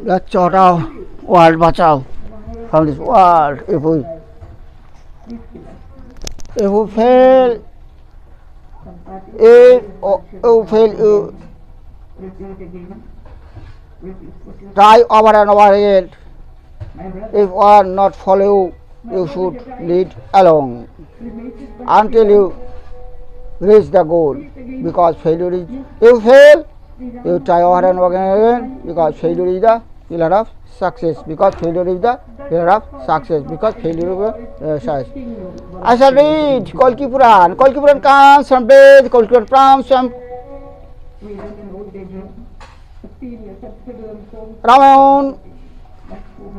Let's sort out world bachao from this world. If we fail, if you fail, you try over and over again. If one not follow, you should lead along until you reach the goal. Because failure is, you fail, you try over and over again. Because failure is the pillar of success. Because failure is the pillar of success. Because failure is success. I shall read Kalki Puran. Kalki Puran comes from Ved. Kalki Puran comes from Ramayana.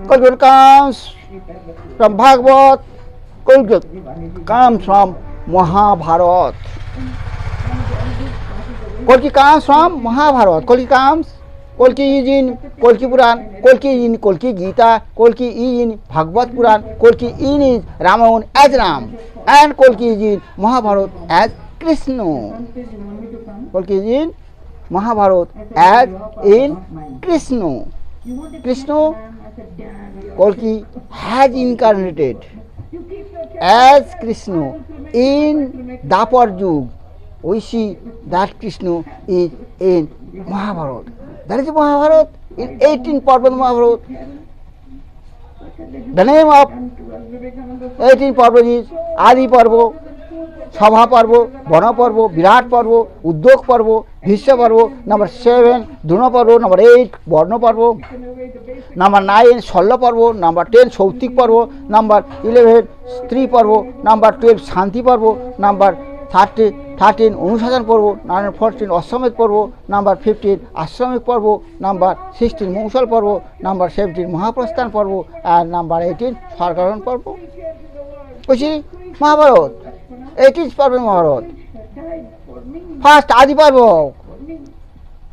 Kalki Puran comes from Bhagavad. Kalki Puran comes from Mahabharata. Kalki comes from Mahabharata. Kalki comes. Kalki is in Kalki Puran. Kalki is in Kalki Gita. Kalki is in Bhagavad Puran. Kalki is Ramayana as Ram. And Kalki is in Mahabharata as Krishna. Kalki is in Mahabharata as in Krishna. Krishna, Kalki has incarnated as Krishna in Dapar Yug. We see that Krishna is in Mahabharata. That is Mahabharata in 18 Parva Mahabharata. The name of 18 Parva is Adi Parva, Sabha Parva, Bana Parva, Virat Parva, Uddok Parva, Bhishya Parva. Number 7, Drona Parva. Number 8, Varna Parva. Number 9, Shalla Parva. Number 10, Sautik Parva. Number 11, Stri Parva. Number 12, Shanti Parva. Number 13, Anushasan Parva. Number 14, Assamit Parva. Number 15, Ashramik Parva. Number 16, Mushal Parva. Number 17, Mahaprasthan Parva. And number 18, Sarkaran Parva. You see, Mahabharata, 18th Parva Mahabharata. First Adi Parva,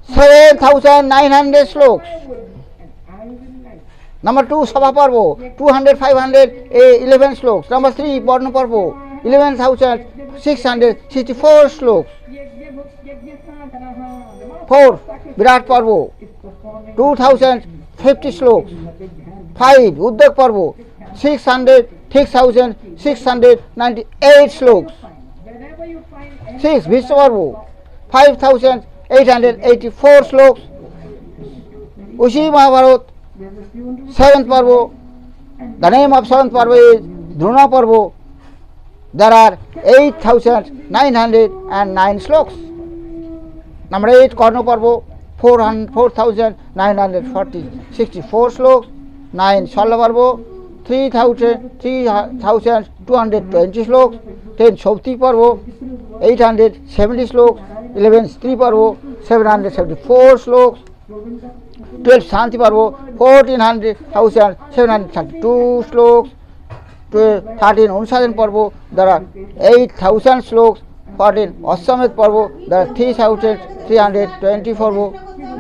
7,900 sloks. Number 2, Sabha Parva, 200, 511 sloks. Number 3, Varna Parva, 11,664 sloks. 4, Virat Parva, 2,050 sloks. 5, Uddak Parva, 6,698 sloks. 6, Bhishma Parva, 5,884 sloks. Ushi Mahabharata, 7th Parva. The name of 7th Parva is Drona Parva. There are 8,909 sloks. Number 8, Karna Parva, 4,964 sloks. 9, Shalla Parva, 3,220 sloks. 10, Sautik Parva, 870 sloks. 11, Stri Parva, 774 sloks. 12, Shanti Parva, 14,732 sloks. 13, Anushasan Parva, there are 8,000 sloks. 14, Assamit Parva, there are 3,320 Parva.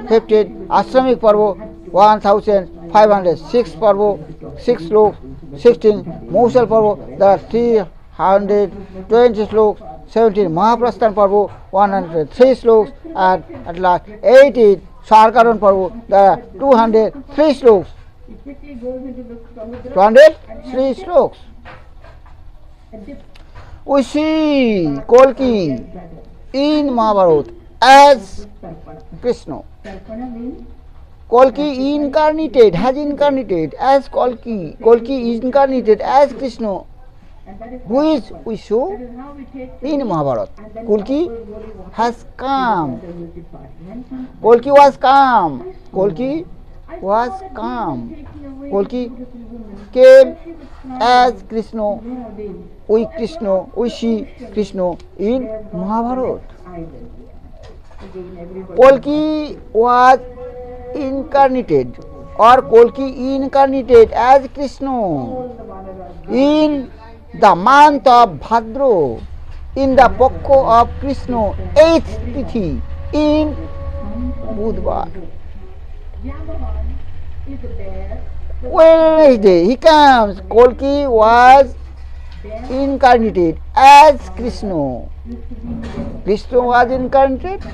15, Ashramik Parva, 1,506 Parva, 6 sloks. 16, Mushal Parva, there are 320 sloks. 17, Mahaprasthan Parva, 103 sloks. And at last 18, Sarkaran Parva, there are 203 sloks. 203 sloks. We see Kalki in Mahabharata as Krishna. Kalki incarnated, has incarnated as Kalki. Kalki is incarnated as Krishna. Who is we show in Mahabharata. Kalki has come. Kalki was come. Kalki was come. Kalki came as Krishna. We see Krishna in Mahabharata. Kalki was incarnated or Kalki incarnated as Krishna in the month of Bhadra, in the Pakko of Krishna, 8th Tithi, in Budvar. Wednesday he comes. Kalki was incarnated as Krishna. Krishna was incarnated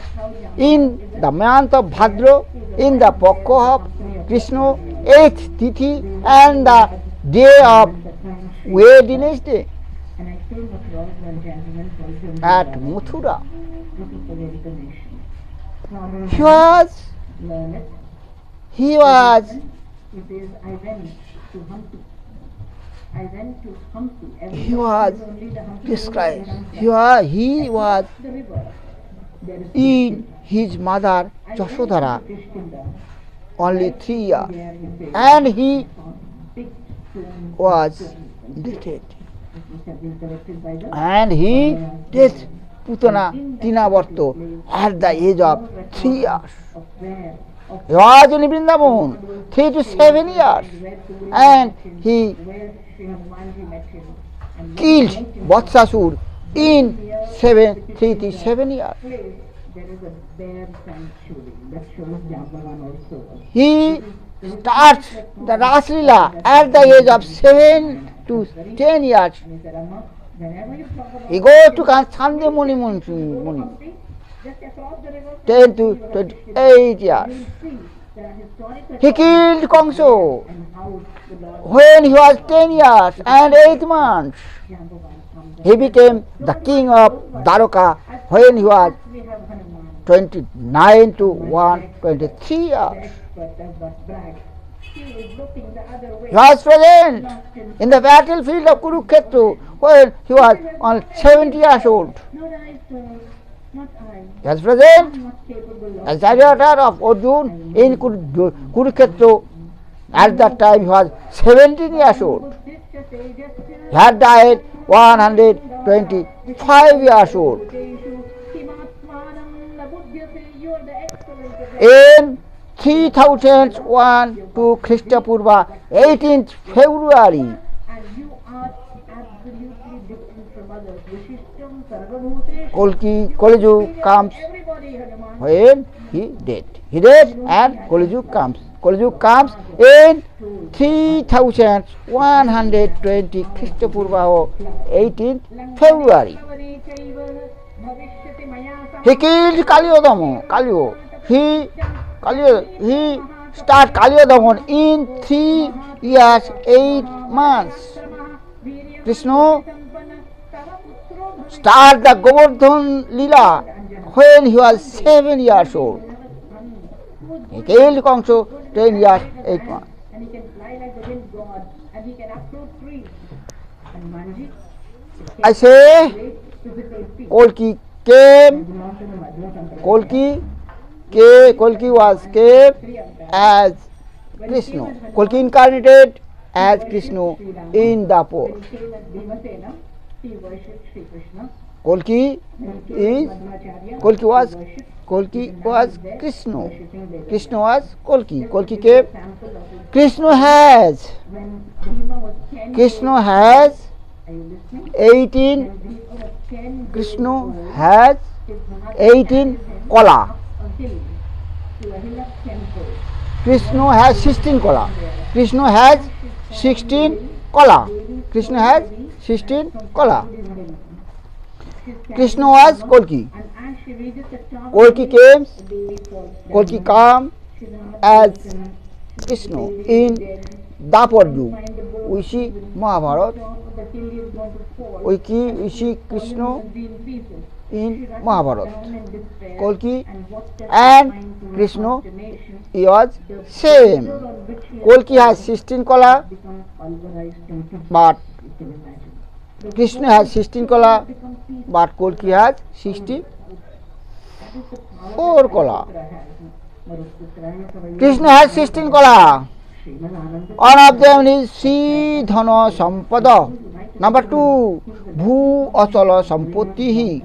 in the month of Bhadra, in the Pokka of Krishna, 8th Tithi, and the day of Wednesday at Mathura. He was he was described. He was in his mother Jashodhara only 3 years, and he was dated. And he did Putana Tinavarto at the age of 3 years. He was in Vrindavan 3 to 7 years, and he killed Vatsasur in 3 to 7 years. He starts the Raslila at the age of 7 to 10 years. He goes to Sandhi Muni, 10 to 28 years. He killed Kongso when he was 10 years and 8 months. He became the king of Dwarka when he was 29 to 123 years. He was present in the battlefield of Kurukshetra when he was only 70 years old. He was present as charioteer of Arjuna in Kurukshetra. At that time he was 17 years old. He had died 125 years old. In 3001 to Christopurva, 18th February, Kaliju comes when he dead. He dead and Kaliju comes. Kaliju comes in 3120 Christopurva, 18th February. He killed Kaliyodama. He start Kaliyodama in 3 years 8 months. Krishna start the Govardhan Lila when he was 7 years old. He killed Kongso 10 years 8 months. I say Kalki came. Kalki was came as Krishna. Kalki incarnated as Krishna in Dapur. Kalki was Krishna. Krishna was Kalki. Kalki came. Krishna has 18. Krishna has 18 kola. Krishna has 16 kola. Krishna has 16 kola. Krishna has 16 kola. Krishna was Kalki. Kalki came as Krishna in Dapur Yug. We see Mahabharata. We see Krishna in Mahabharata. Kalki and Krishna was same. Kalki has 16 kola, but Krishna has 16 kola, but Kalki has 64 kola. Krishna has 16 kola. One of them is Sri Dhana Sampada. Number 2, Bhu Achala Sampottihi.